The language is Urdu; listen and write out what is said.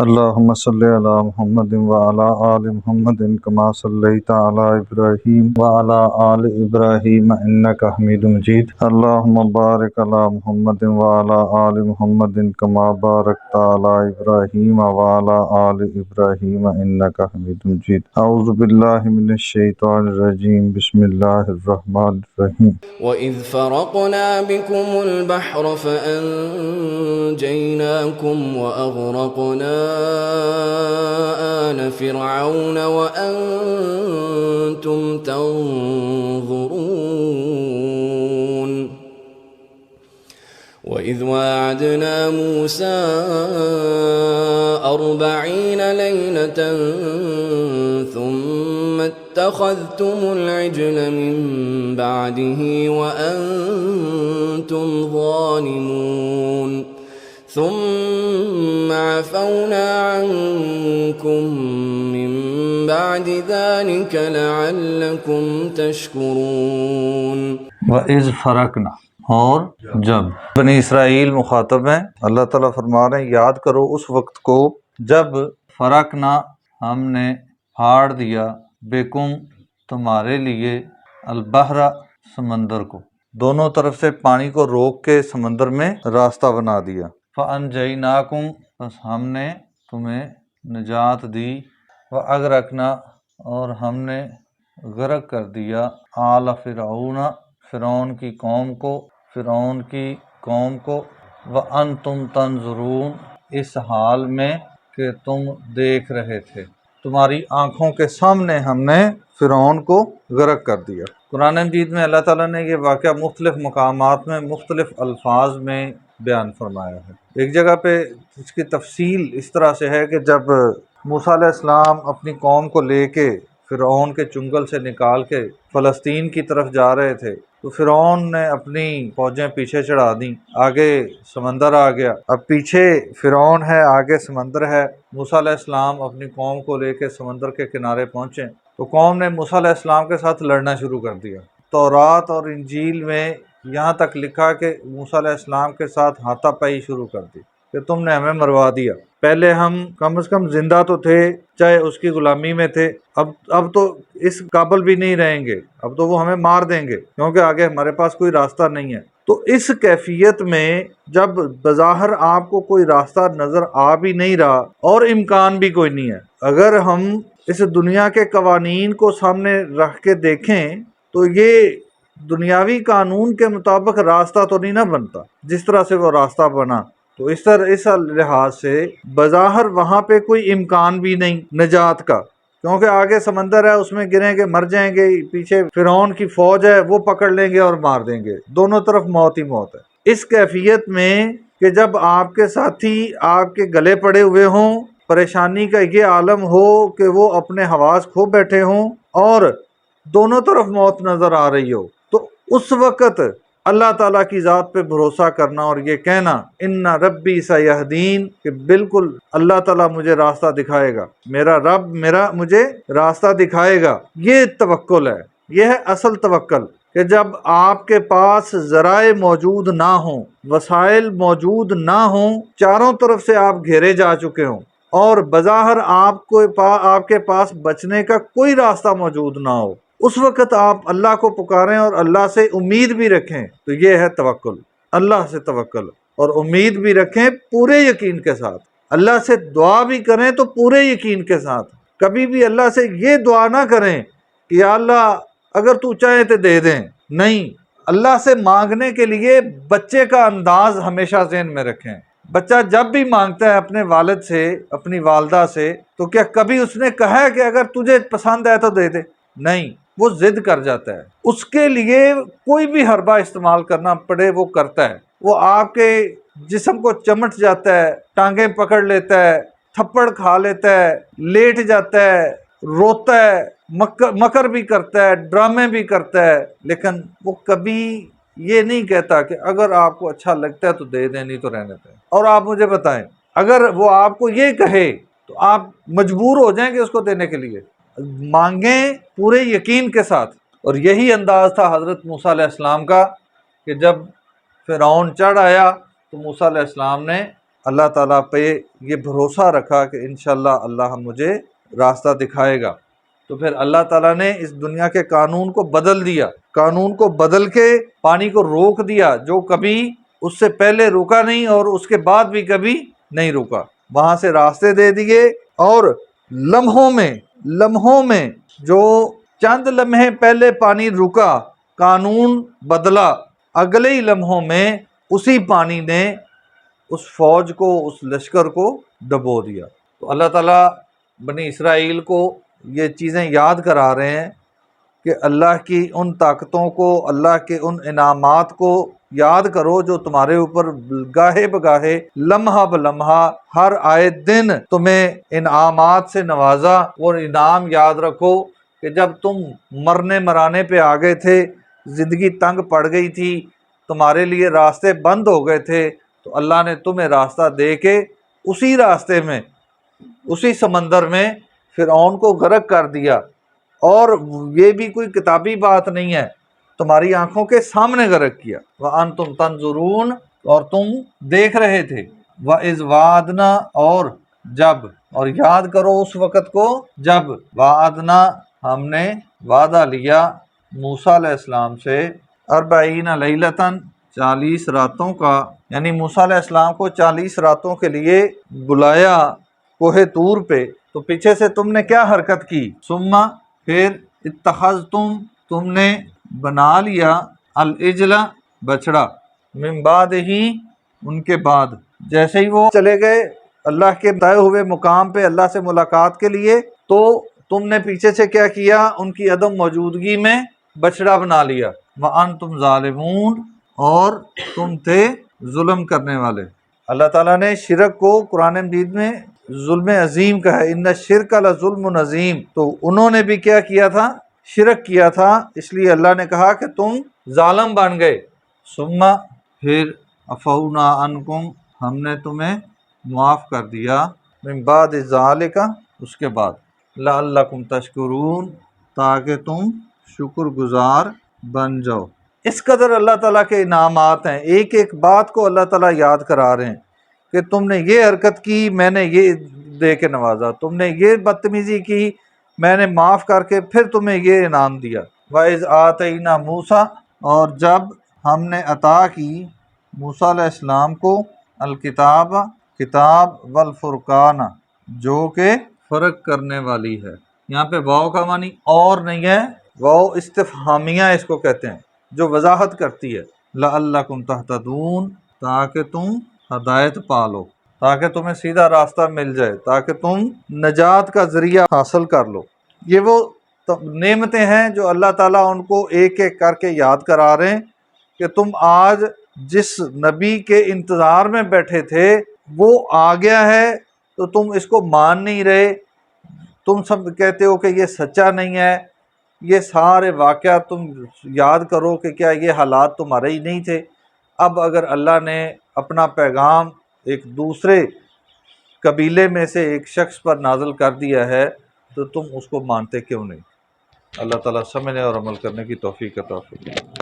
اللهم صل على محمد وعلى آل محمد كما صليت على إبراهيم وعلى آل إبراهيم إنك حميد مجيد. اللهم بارك على محمد وعلى آل محمد كما باركت على إبراهيم وعلى آل إبراهيم إنك حميد مجيد. أعوذ بالله من الشيطان الرجيم. بسم الله الرحمن الرحيم. وَإِذْ فَرَقْنَا بِكُمُ الْبَحْرَ فَأَنْجَيْنَاكُمْ وَأَغْرَقْنَا آلَ فِرْعَوْنَ وَأَنْتُمْ تَنْظُرُونَ وَإِذْ وَاعَدْنَا مُوسَىٰ 40 لَيْلَةً ثُمَّ اتَّخَذْتُمُ الْعِجْلَ مِن بَعْدِهِ وَأَنْتُمْ ظَالِمُونَ ثُمَّ عَفَوْنَا عَنْكُمْ مِن بَعْدِ ذَلِكَ لَعَلَّكُمْ تَشْكُرُونَ. وَإِذْ فَرَقْنَا، اور جب بنی اسرائیل مخاطب ہیں، اللہ تعالیٰ فرما رہے ہیں یاد کرو اس وقت کو جب فرقنا ہم نے پھاڑ دیا بیکم تمہارے لیے البحر سمندر کو، دونوں طرف سے پانی کو روک کے سمندر میں راستہ بنا دیا. فَأَنْجَيْنَاكُمْ، بس ہم نے تمہیں نجات دی. وَأَغْرَقْنَا، اور ہم نے غرق کر دیا آل فرعون، فرعون کی قوم کو، وَأَنْتُمْ تَنْظُرُونَ، اس حال میں کہ تم دیکھ رہے تھے، تمہاری آنکھوں کے سامنے ہم نے فرعون کو غرق کر دیا. قرآن مجید میں اللہ تعالیٰ نے یہ واقعہ مختلف مقامات میں مختلف الفاظ میں بیان فرمایا ہے. ایک جگہ پہ اس کی تفصیل اس طرح سے ہے کہ جب موسیٰ علیہ السلام اپنی قوم کو لے کے فرعون کے چنگل سے نکال کے فلسطین کی طرف جا رہے تھے تو فرعون نے اپنی فوجیں پیچھے چڑھا دیں، آگے سمندر آ گیا. اب پیچھے فرعون ہے، آگے سمندر ہے. موسیٰ علیہ السلام اپنی قوم کو لے کے سمندر کے کنارے پہنچے تو قوم نے موسیٰ علیہ السلام کے ساتھ لڑنا شروع کر دیا. تورات اور انجیل میں یہاں تک لکھا کہ موسیٰ علیہ السلام کے ساتھ ہاتھا پائی شروع کر دی کہ تم نے ہمیں مروا دیا. پہلے ہم کم از کم زندہ تو تھے، چاہے اس کی غلامی میں تھے، اب تو اس قابل بھی نہیں رہیں گے، اب تو وہ ہمیں مار دیں گے کیونکہ آگے ہمارے پاس کوئی راستہ نہیں ہے. تو اس کیفیت میں جب بظاہر آپ کو کوئی راستہ نظر آ بھی نہیں رہا اور امکان بھی کوئی نہیں ہے، اگر ہم اس دنیا کے قوانین کو سامنے رکھ کے دیکھیں تو یہ دنیاوی قانون کے مطابق راستہ تو نہیں نہ بنتا جس طرح سے وہ راستہ بنا. تو اس لحاظ سے بظاہر وہاں پہ کوئی امکان بھی نہیں نجات کا، کیونکہ آگے سمندر ہے، اس میں گریں گے مر جائیں گے، پیچھے فرعون کی فوج ہے وہ پکڑ لیں گے اور مار دیں گے، دونوں طرف موت ہی موت ہے. اس کیفیت میں کہ جب آپ کے ساتھی آپ کے گلے پڑے ہوئے ہوں، پریشانی کا یہ عالم ہو کہ وہ اپنے حواس کھو بیٹھے ہوں اور دونوں طرف موت نظر آ رہی ہو، تو اس وقت اللہ تعالیٰ کی ذات پہ بھروسہ کرنا اور یہ کہنا ان ربی سیہدین، کہ بالکل اللہ تعالیٰ مجھے راستہ دکھائے گا، میرا رب مجھے راستہ دکھائے گا. یہ توکل ہے، یہ ہے اصل توکل، کہ جب آپ کے پاس ذرائع موجود نہ ہوں، وسائل موجود نہ ہوں، چاروں طرف سے آپ گھیرے جا چکے ہوں اور بظاہر آپ کے پاس بچنے کا کوئی راستہ موجود نہ ہو، اس وقت آپ اللہ کو پکاریں اور اللہ سے امید بھی رکھیں. تو یہ ہے توکل، اللہ سے توکل اور امید بھی رکھیں پورے یقین کے ساتھ. اللہ سے دعا بھی کریں تو پورے یقین کے ساتھ. کبھی بھی اللہ سے یہ دعا نہ کریں کہ یا اللہ اگر تو چاہے تو دے دیں، نہیں. اللہ سے مانگنے کے لیے بچے کا انداز ہمیشہ ذہن میں رکھیں. بچہ جب بھی مانگتا ہے اپنے والد سے، اپنی والدہ سے، تو کیا کبھی اس نے کہا ہے کہ اگر تجھے پسند ہے تو دے دے؟ نہیں، وہ ضد کر جاتا ہے. اس کے لیے کوئی بھی حربہ استعمال کرنا پڑے وہ کرتا ہے. وہ آپ کے جسم کو چمٹ جاتا ہے، ٹانگیں پکڑ لیتا ہے، تھپڑ کھا لیتا ہے، لیٹ جاتا ہے، روتا ہے، مکر بھی کرتا ہے، ڈرامے بھی کرتا ہے، لیکن وہ کبھی یہ نہیں کہتا کہ اگر آپ کو اچھا لگتا ہے تو دے دیں، نہیں تو رہنے دیں. اور آپ مجھے بتائیں اگر وہ آپ کو یہ کہے تو آپ مجبور ہو جائیں گے اس کو دینے کے لیے؟ مانگیں پورے یقین کے ساتھ. اور یہی انداز تھا حضرت موسیٰ علیہ السلام کا کہ جب فرعون چڑھ آیا تو موسیٰ علیہ السلام نے اللہ تعالیٰ پہ یہ بھروسہ رکھا کہ انشاءاللہ اللہ مجھے راستہ دکھائے گا، تو پھر اللہ تعالیٰ نے اس دنیا کے قانون کو بدل دیا، قانون کو بدل کے پانی کو روک دیا، جو کبھی اس سے پہلے رکا نہیں اور اس کے بعد بھی کبھی نہیں رکا۔ وہاں سے راستے دے دیے، اور لمحوں میں جو چند لمحے پہلے پانی رکا، قانون بدلا، اگلے ہی لمحوں میں اسی پانی نے اس فوج کو، اس لشکر کو ڈبو دیا۔ تو اللہ تعالیٰ بنی اسرائیل کو یہ چیزیں یاد کرا رہے ہیں کہ اللہ کی ان طاقتوں کو، اللہ کے ان انعامات کو یاد کرو جو تمہارے اوپر گاہے بگاہے، لمحہ بلمحہ، ہر آئے دن تمہیں انعامات سے نوازا۔ اور انعام یاد رکھو کہ جب تم مرنے مرانے پہ آ گئے تھے، زندگی تنگ پڑ گئی تھی، تمہارے لیے راستے بند ہو گئے تھے، تو اللہ نے تمہیں راستہ دے کے اسی راستے میں، اسی سمندر میں فرعون کو غرق کر دیا۔ اور یہ بھی کوئی کتابی بات نہیں ہے، تمہاری آنکھوں کے سامنے غرق کیا۔ وَأَنْتُمْ تَنْظُرُونَ، اور تم دیکھ رہے تھے۔ وَإِذْ وَعَدْنَا، اور جب، اور یاد کرو اس وقت کو جب وعدنا، ہم نے وعدہ لیا موسیٰ علیہ السلام سے، 40 لیلۃً، 40 راتوں کا، یعنی موسیٰ علیہ السلام کو 40 راتوں کے لیے بلایا کوہ طور پہ، تو پیچھے سے تم نے کیا حرکت کی؟ ثم، پھر اتخذتم، تم نے بنا لیا، العجل، بچڑا، من بعد ہی، ان کے بعد، جیسے ہی وہ چلے گئے اللہ کے بتائے ہوئے مقام پہ اللہ سے ملاقات کے لیے، تو تم نے پیچھے سے کیا کیا؟ ان کی عدم موجودگی میں بچڑا بنا لیا۔ وَأَنْتُمْ ظَالِمُونَ، اور تم تھے ظلم کرنے والے۔ اللہ تعالیٰ نے شرک کو قرآن مجید میں ظلم عظیم کہا ہے، ان الشرک لظلم عظیم۔ تو انہوں نے بھی کیا کیا تھا؟ شرک کیا تھا، اس لیے اللہ نے کہا کہ تم ظالم بن گئے۔ ثم، پھر عفونا عنکم، ہم نے تمہیں معاف کر دیا، من بعد ذالک، اس کے بعد، لعلکم تشکرون، تاکہ تم شکر گزار بن جاؤ۔ اس قدر اللہ تعالیٰ کے انعامات ہیں، ایک ایک بات کو اللہ تعالیٰ یاد کرا رہے ہیں کہ تم نے یہ حرکت کی، میں نے یہ دے کے نوازا، تم نے یہ بدتمیزی کی، میں نے معاف کر کے پھر تمہیں یہ انعام دیا۔ وَإِذْ آتَيْنَا مُوسَىٰ، اور جب ہم نے عطا کی موسیٰ علیہ السلام کو الکتاب، کتاب، والفرقان، جو کہ فرق کرنے والی ہے۔ یہاں پہ واو کا معنی اور نہیں ہے، واو استفہامیہ اس کو کہتے ہیں، جو وضاحت کرتی ہے۔ لعلکم تہتدون، تاکہ تم ہدایت پالو، تاکہ تمہیں سیدھا راستہ مل جائے، تاکہ تم نجات کا ذریعہ حاصل کر لو۔ یہ وہ نعمتیں ہیں جو اللہ تعالیٰ ان کو ایک ایک کر کے یاد کرا رہے ہیں کہ تم آج جس نبی کے انتظار میں بیٹھے تھے وہ آ گیا ہے، تو تم اس کو مان نہیں رہے، تم سب کہتے ہو کہ یہ سچا نہیں ہے۔ یہ سارے واقعات تم یاد کرو کہ کیا یہ حالات تمہارے ہی نہیں تھے؟ اب اگر اللہ نے اپنا پیغام ایک دوسرے قبیلے میں سے ایک شخص پر نازل کر دیا ہے تو تم اس کو مانتے کیوں نہیں؟ اللہ تعالیٰ سمجھنے اور عمل کرنے کی توفیق عطا فرمائے۔